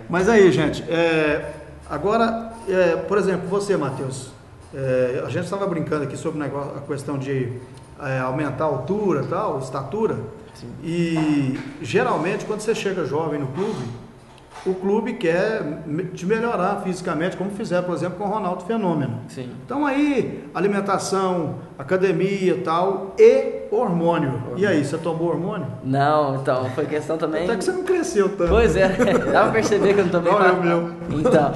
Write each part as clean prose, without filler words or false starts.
Mas aí, gente, agora, por exemplo, você, Matheus, a gente estava brincando aqui sobre a questão de aumentar a altura, tal, estatura. Sim. E geralmente, quando você chega jovem no clube, o clube quer te melhorar fisicamente, como fizeram, por exemplo, com o Ronaldo Fenômeno. Sim. Então aí, alimentação, academia e tal, e hormônio. E aí, você tomou hormônio? Não, então, foi questão também... Até que você não cresceu tanto. Pois é, dá pra perceber que eu não tomei Olha o meu. Então,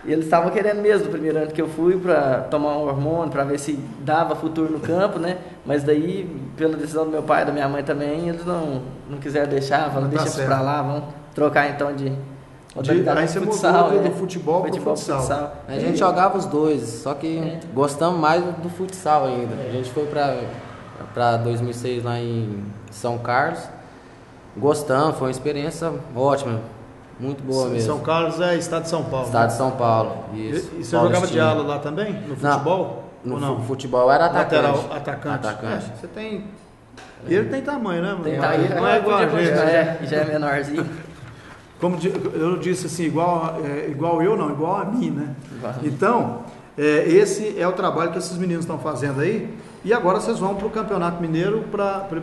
eles estavam querendo mesmo no primeiro ano que eu fui pra tomar um hormônio, pra ver se dava futuro no campo, né? Mas daí, pela decisão do meu pai e da minha mãe também, eles não quiseram deixar, falaram, deixa isso pra lá, vamos trocar então de aí você futsal, mudou do futebol pro futsal. A gente jogava os dois, só que gostamos mais do futsal ainda. A gente foi pra 2006 lá em São Carlos, gostamos, foi uma experiência ótima, muito boa mesmo. São Carlos é estado de São Paulo. Estado de São Paulo, isso. E você jogava de ala lá também, no futebol? No futebol era atacante. Lateral, atacante. Você tem... E ele tem tamanho, né? Tem tamanho. Não é igual a gente. Já é menorzinho. Como eu disse assim, igual eu não, igual a mim, né? Então, esse é o trabalho que esses meninos estão fazendo aí. E agora vocês vão para o Campeonato Mineiro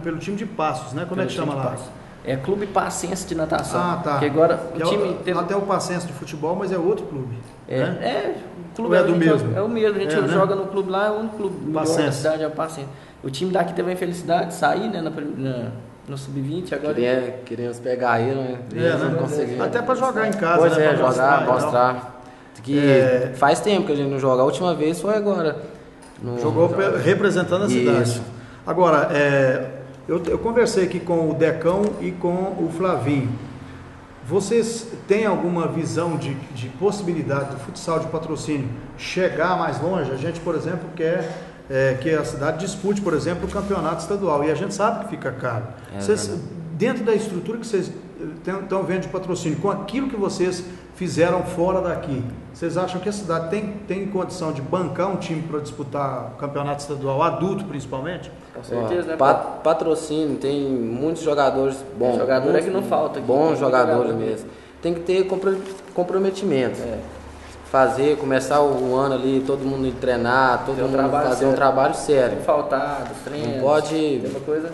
pelo time de Passos, né? Como é que chama lá? É Clube Passense de Natação. Ah, tá. Que agora o time tem até o Passense de futebol, mas é outro clube. O clube ou é do mesmo? É o mesmo. A gente joga no clube lá, é o único clube melhor da cidade, é o Passense. O time daqui teve a infelicidade de sair, né? No Sub-20 agora. Queríamos pegar ele, né? Não conseguimos. Até para jogar em casa, pois né? Mostrar. Que faz tempo que a gente não joga. A última vez foi agora. Jogou representando a cidade. Isso. Agora, eu conversei aqui com o Decão e com o Flavinho. Vocês têm alguma visão de possibilidade do futsal de patrocínio chegar mais longe? A gente, por exemplo, quer que a cidade dispute, por exemplo, o campeonato estadual. E a gente sabe que fica caro. Dentro da estrutura que vocês estão vendo de patrocínio, com aquilo que vocês fizeram fora daqui, vocês acham que a cidade tem condição de bancar um time para disputar o campeonato estadual, adulto principalmente? Com certeza, né? Patrocínio, tem muitos jogadores bons. Jogador é que não falta aqui. Bons jogadores mesmo. Tem que ter comprometimento. Fazer, começar o ano ali, todo mundo treinar, todo mundo fazer um trabalho sério. Tem que faltar dos treinos. Não pode... Tem uma coisa...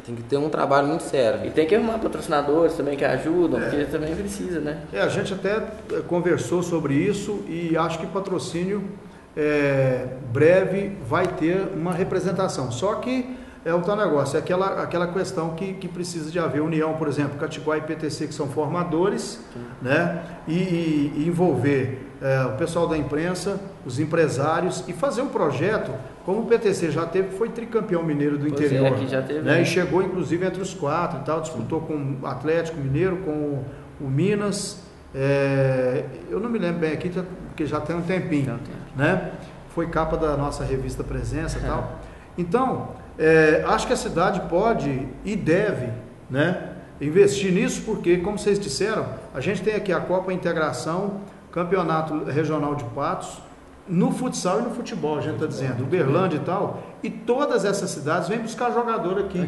Tem que ter um trabalho muito sério. E tem que arrumar patrocinadores também que ajudam, porque também precisa, né? A gente até conversou sobre isso e acho que patrocínio breve vai ter uma representação. Só que é o tal negócio, é aquela questão que precisa de haver união, por exemplo, Catiguá e PTC, que são formadores, né? E envolver o pessoal da imprensa, os empresários e fazer um projeto, como o PTC já teve, foi tricampeão mineiro do interior. Aqui já teve, né? E chegou inclusive entre os 4 e tal, disputou com o Atlético Mineiro, com o Minas, eu não me lembro bem aqui, porque já tem um tempinho, né? Foi capa da nossa revista Presença e tal. Então, acho que a cidade pode e deve, né, investir nisso, porque, como vocês disseram, a gente tem aqui a Copa Integração, Campeonato Regional de Patos, no futsal e no futebol, a gente está dizendo, Uberlândia e tal, e todas essas cidades vêm buscar jogador aqui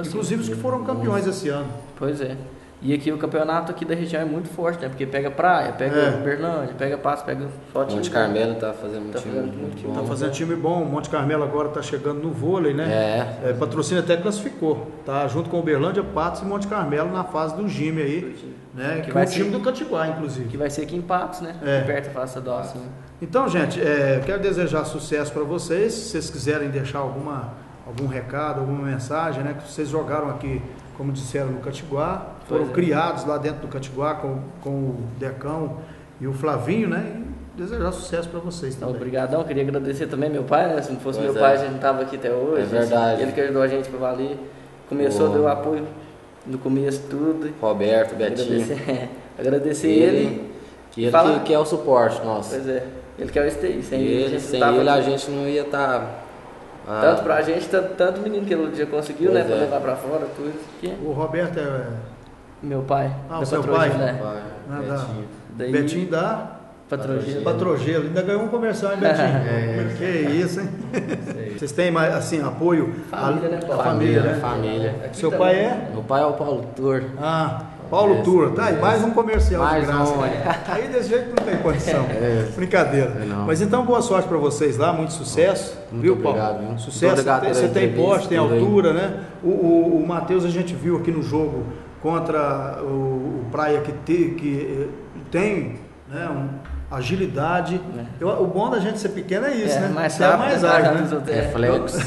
inclusive os que foram campeões esse ano. Pois é. E aqui o campeonato aqui da região é muito forte, né? Porque pega praia, pega Uberlândia, pega Patos, pega só time. Monte Carmelo tá fazendo um time muito bom. Tá fazendo time bom. Monte Carmelo agora tá chegando no vôlei, né? Patrocínio até classificou. Tá junto com Uberlândia, Patos e Monte Carmelo na fase do Gime aí, né? Que vai ser o time do Catiguá, inclusive. Que vai ser aqui em Patos, né? Perto da fase estadual, assim. Então, gente, quero desejar sucesso para vocês. Se vocês quiserem deixar algum recado, alguma mensagem, né? Que vocês jogaram aqui, como disseram, no Catiguá, foram criados lá dentro do Catiguá com o Decão e o Flavinho, né? E desejar sucesso para vocês também. Obrigadão, queria agradecer também meu pai, né? Se não fosse meu pai, a gente não estava aqui até hoje. É verdade. Ele que ajudou a gente para valer. Começou, deu apoio no começo, tudo. Roberto, Betinho. Agradecer ele. Que é o suporte nosso. Pois é. Ele que é o STI. Sem ele a gente não ia estar... Tanto pra gente, tanto menino que ele já conseguiu, né? Pra levar pra fora, tudo. O Roberto meu pai. O seu pai? Né? Betinho da Patrogelo. Ainda ganhou um comercial, hein, Betinho? Que isso, hein? Vocês têm mais, assim, apoio? Família, né? A família, né? Família. Seu pai é? Meu pai é o Paulo Tor. Paulo Tour, tá aí, mais um comercial mais de graça. um, Aí desse jeito não tem condição. Brincadeira. Não. Mas então, boa sorte para vocês lá, muito sucesso. Muito viu, obrigado, Paulo? viu? Sucesso. Muito obrigado Você pela tem entrevista, porte, tem tudo aí. altura, né? O Matheus a gente viu aqui no jogo contra o Praia que tem, né, agilidade. O bom da gente ser pequeno é isso, né? Mais Você é rápido, mais ágil, né? Reflexo,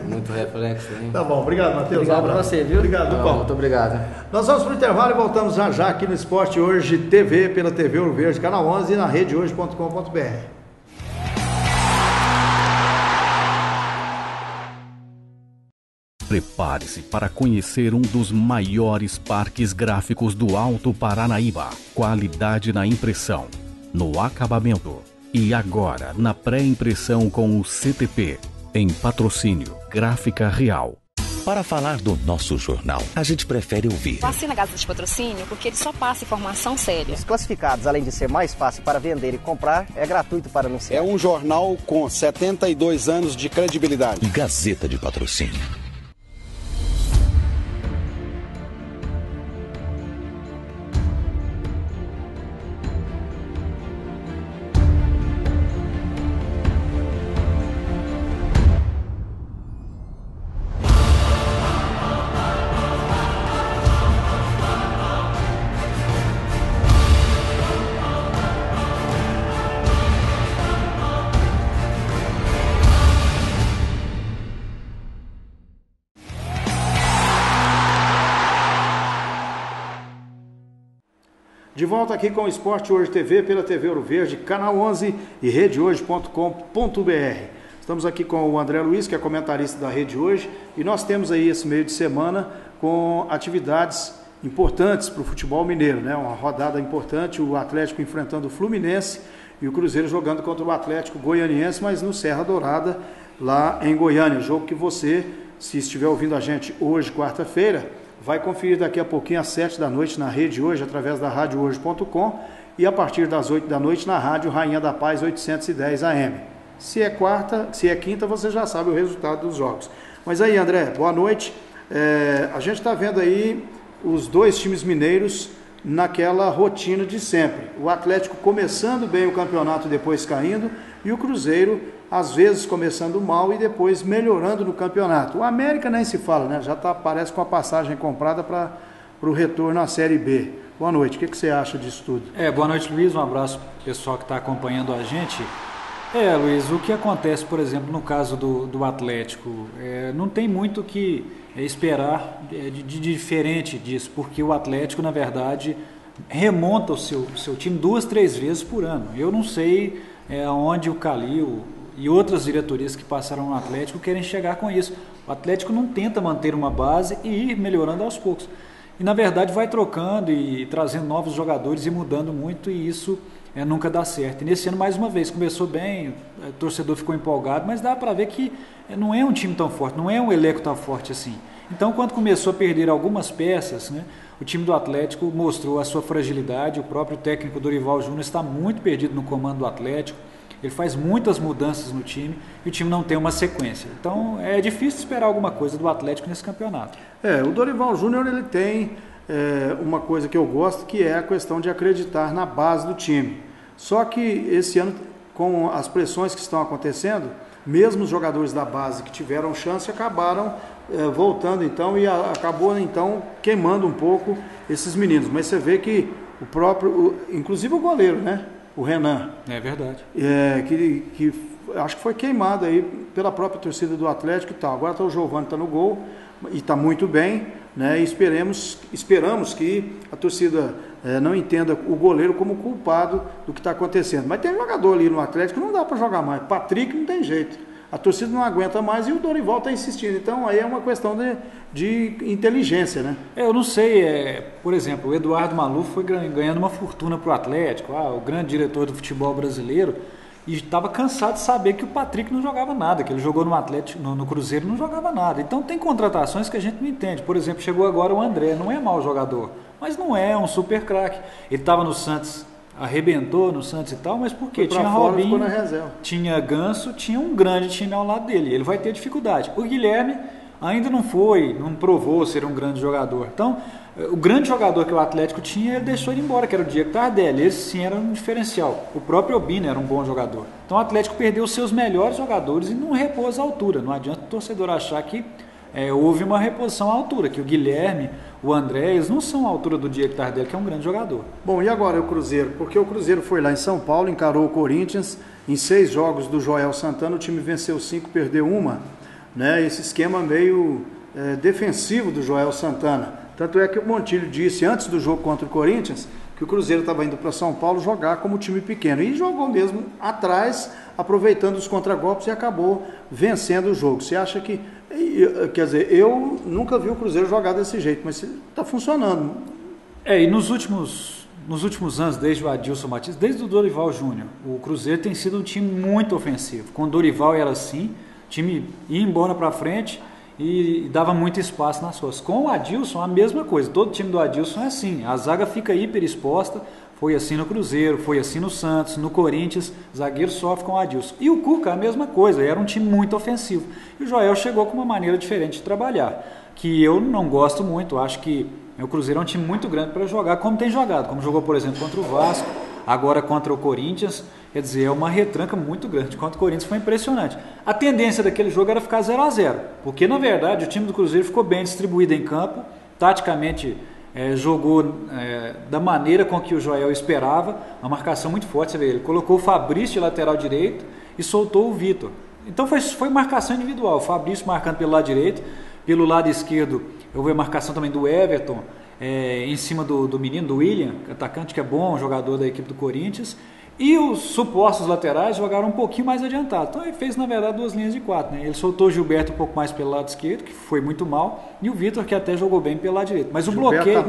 muito reflexo. Hein? Tá bom, obrigado, Matheus. Obrigado Um abraço. pra você, viu? Obrigado, Não, Paulo. muito obrigado. Nós vamos para o intervalo e voltamos já aqui no Esporte Hoje TV, pela TV Ouro Verde, canal 11 e na redehoje.com.br. Prepare-se para conhecer um dos maiores parques gráficos do Alto Paranaíba. Qualidade na impressão, no acabamento e agora na pré-impressão com o CTP. Em patrocínio Gráfica Real. Para falar do nosso jornal, a gente prefere ouvir. Assina a Gazeta de Patrocínio porque ele só passa informação séria. Os classificados, além de ser mais fácil para vender e comprar, é gratuito para anunciar. É um jornal com 72 anos de credibilidade. Gazeta de Patrocínio. De volta aqui com o Esporte Hoje TV, pela TV Ouro Verde, canal 11 e redehoje.com.br. Estamos aqui com o André Luiz, que é comentarista da Rede Hoje, e nós temos aí esse meio de semana com atividades importantes para o futebol mineiro, né? Uma rodada importante, o Atlético enfrentando o Fluminense e o Cruzeiro jogando contra o Atlético Goianiense, mas no Serra Dourada, lá em Goiânia. Jogo que você, se estiver ouvindo a gente hoje, quarta-feira, vai conferir daqui a pouquinho às 7 da noite na Rede Hoje, através da radiohoje.com, e a partir das 8 da noite na Rádio Rainha da Paz 810 AM. Se é quinta, você já sabe o resultado dos jogos. Mas aí, André, boa noite. A gente está vendo aí os dois times mineiros naquela rotina de sempre. O Atlético começando bem o campeonato e depois caindo, e o Cruzeiro às vezes começando mal e depois melhorando no campeonato. O América nem se fala, né? Já parece com a passagem comprada para o retorno à Série B. Boa noite, o que você acha disso tudo? Boa noite, Luiz, um abraço pro pessoal que está acompanhando a gente. Luiz, o que acontece, por exemplo, no caso do Atlético, não tem muito o que esperar de diferente disso, porque o Atlético, na verdade, remonta o seu time 2, 3 vezes por ano. Eu não sei aonde o Calil e outras diretorias que passaram no Atlético querem chegar com isso. O Atlético não tenta manter uma base e ir melhorando aos poucos. E, na verdade, vai trocando e trazendo novos jogadores e mudando muito, e isso nunca dá certo. E nesse ano, mais uma vez, começou bem, o torcedor ficou empolgado, mas dá para ver que não é um time tão forte, não é um elenco tão forte assim. Então, quando começou a perder algumas peças, né, o time do Atlético mostrou a sua fragilidade. O próprio técnico Dorival Júnior está muito perdido no comando do Atlético. Ele faz muitas mudanças no time e o time não tem uma sequência. Então, é difícil esperar alguma coisa do Atlético nesse campeonato. O Dorival Júnior, ele tem uma coisa que eu gosto, que é a questão de acreditar na base do time. Só que esse ano, com as pressões que estão acontecendo, mesmo os jogadores da base que tiveram chance acabaram voltando então, e acabou então queimando um pouco esses meninos. Mas você vê que inclusive o goleiro, né? O Renan. É verdade. Que acho que foi queimado aí pela própria torcida do Atlético e tal. Agora o Giovani está no gol e está muito bem, né? E esperamos que a torcida não entenda o goleiro como culpado do que está acontecendo. Mas tem jogador ali no Atlético que não dá para jogar mais. Patrick não tem jeito. A torcida não aguenta mais e o Dorival está insistindo. Então aí é uma questão de inteligência, né? Eu não sei, por exemplo, o Eduardo Maluf foi ganhando uma fortuna para o Atlético, o grande diretor do futebol brasileiro, e estava cansado de saber que o Patrick não jogava nada, que ele jogou no Atlético, no Cruzeiro não jogava nada. Então tem contratações que a gente não entende. Por exemplo, chegou agora o André, não é mau jogador, mas não é um super craque. Ele estava no Santos, arrebentou no Santos e tal, mas por quê? Tinha Robinho, tinha Ganso, tinha um grande time ao lado dele. Ele vai ter dificuldade. O Guilherme ainda não provou ser um grande jogador. Então, O grande jogador que o Atlético tinha, ele deixou ele embora, que era o Diego Tardelli. Esse sim era um diferencial. O próprio Obina era um bom jogador. Então o Atlético perdeu os seus melhores jogadores e não repôs a altura. Não adianta o torcedor achar que houve uma reposição à altura, que o Guilherme, o André, eles não são à altura do Diego Tardelli, que é um grande jogador. Bom, e agora o Cruzeiro? Porque o Cruzeiro foi lá em São Paulo, encarou o Corinthians, em 6 jogos do Joel Santana, o time venceu 5, perdeu 1, né? Esse esquema meio defensivo do Joel Santana. Tanto é que o Montilho disse antes do jogo contra o Corinthians que o Cruzeiro estava indo para São Paulo jogar como time pequeno. E jogou mesmo atrás, aproveitando os contragolpes e acabou vencendo o jogo. Você acha que... Quer dizer, eu nunca vi o Cruzeiro jogar desse jeito, mas está funcionando. E nos últimos anos, desde o Adilson Batista, desde o Dorival Júnior, o Cruzeiro tem sido um time muito ofensivo. Com o Dorival era assim, o time ia embora para frente e dava muito espaço nas suas. Com o Adilson, a mesma coisa. Todo time do Adilson é assim. A zaga fica hiper exposta. Foi assim no Cruzeiro, foi assim no Santos, no Corinthians. Zagueiro sofre com o Adilson. E o Cuca, a mesma coisa. Era um time muito ofensivo. E o Joel chegou com uma maneira diferente de trabalhar, que eu não gosto muito. Acho que o Cruzeiro é um time muito grande para jogar, como tem jogado. Como jogou, por exemplo, contra o Vasco, agora contra o Corinthians. Quer dizer, é uma retranca muito grande. Contra o Corinthians foi impressionante. A tendência daquele jogo era ficar 0-0, porque na verdade o time do Cruzeiro ficou bem distribuído em campo, taticamente jogou da maneira com que o Joel esperava, uma marcação muito forte. Você vê, ele colocou o Fabrício de lateral direito e soltou o Vitor. Então foi marcação individual, o Fabrício marcando pelo lado direito, pelo lado esquerdo eu vi a marcação também do Everton, em cima do menino, do William, atacante que é bom, jogador da equipe do Corinthians. E os supostos laterais jogaram um pouquinho mais adiantado. Então ele fez, na verdade, 2 linhas de 4. Né? Ele soltou o Gilberto um pouco mais pelo lado esquerdo, que foi muito mal, e o Vitor, que até jogou bem pelo lado direito. Mas o bloqueio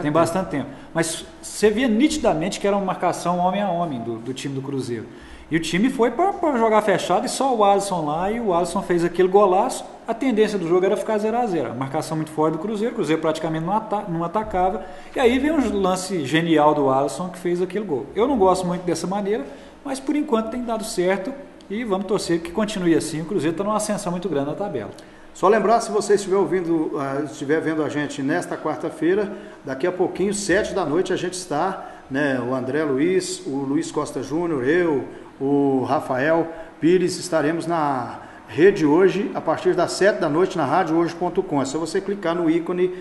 tem bastante tempo. Mas você via nitidamente que era uma marcação homem a homem do time do Cruzeiro. E o time foi para jogar fechado e só o Alisson lá, e o Alisson fez aquele golaço. A tendência do jogo era ficar 0-0. A marcação muito forte do Cruzeiro, o Cruzeiro praticamente não atacava. E aí veio um lance genial do Alisson que fez aquele gol. Eu não gosto muito dessa maneira, mas por enquanto tem dado certo e vamos torcer que continue assim. O Cruzeiro está numa ascensão muito grande na tabela. Só lembrar, se você estiver vendo a gente nesta quarta-feira, daqui a pouquinho, 7 da noite, a gente está, né, o André Luiz, o Luiz Costa Júnior, eu, o Rafael Pires, estaremos na Rede Hoje, a partir das 7 da noite na radiohoje.com. É só você clicar no ícone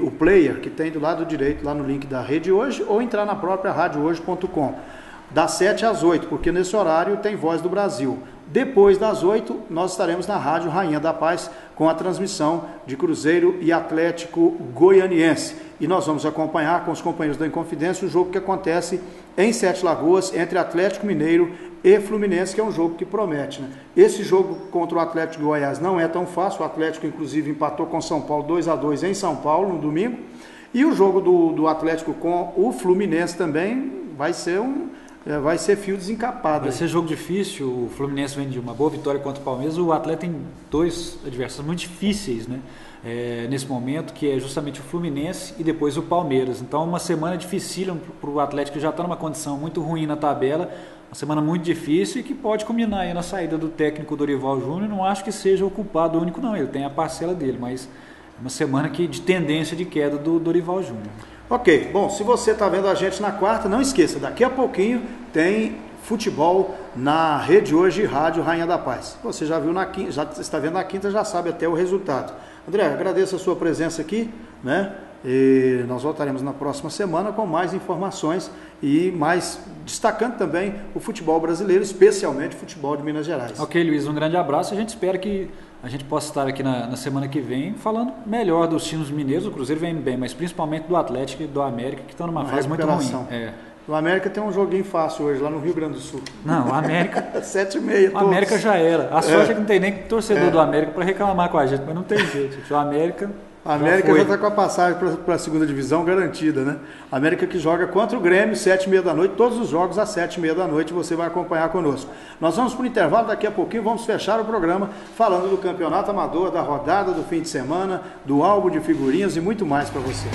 o player que tem do lado direito lá no link da Rede Hoje ou entrar na própria radiohoje.com. Das 7 às 8, porque nesse horário tem Voz do Brasil. Depois das 8, nós estaremos na Rádio Rainha da Paz com a transmissão de Cruzeiro e Atlético Goianiense. E nós vamos acompanhar com os companheiros da Inconfidência o jogo que acontece em Sete Lagoas entre Atlético Mineiro e Fluminense, que é um jogo que promete. Né? Esse jogo contra o Atlético de Goiás não é tão fácil. O Atlético, inclusive, empatou com São Paulo 2-2 em São Paulo no domingo. E o jogo do Atlético com o Fluminense também vai ser fio desencapado. Vai ser jogo difícil. O Fluminense vem de uma boa vitória contra o Palmeiras. O Atlético tem 2 adversários muito difíceis, né? Nesse momento, que é justamente o Fluminense e depois o Palmeiras. Então, uma semana dificílima para o Atlético, que já está numa condição muito ruim na tabela. Uma semana muito difícil e que pode culminar aí na saída do técnico Dorival Júnior. Não acho que seja o culpado único, não. Ele tem a parcela dele, mas é uma semana de tendência de queda do Dorival Júnior. Ok, bom, se você está vendo a gente na quarta, não esqueça, daqui a pouquinho tem futebol na Rede Hoje Rádio Rainha da Paz. Você já viu na quinta, já está vendo na quinta, já sabe até o resultado. André, agradeço a sua presença aqui, né? E nós voltaremos na próxima semana com mais informações e mais destacando também o futebol brasileiro, especialmente o futebol de Minas Gerais. Ok, Luiz, um grande abraço. A gente espera que a gente possa estar aqui na semana que vem falando melhor dos times mineiros. O Cruzeiro vem bem, mas principalmente do Atlético e do América, que estão numa fase muito ruim. O América tem um joguinho fácil hoje, lá no Rio Grande do Sul. Não, o América... 7h30 O América já era. A sorte é que não tem nem torcedor do América para reclamar com a gente, mas não tem jeito. O América... A América já está com a passagem para a segunda divisão garantida, né? A América que joga contra o Grêmio, 7h30 da noite, todos os jogos às 7h30 da noite, você vai acompanhar conosco. Nós vamos para o intervalo, daqui a pouquinho vamos fechar o programa falando do campeonato amador, da rodada do fim de semana, do álbum de figurinhas e muito mais para você.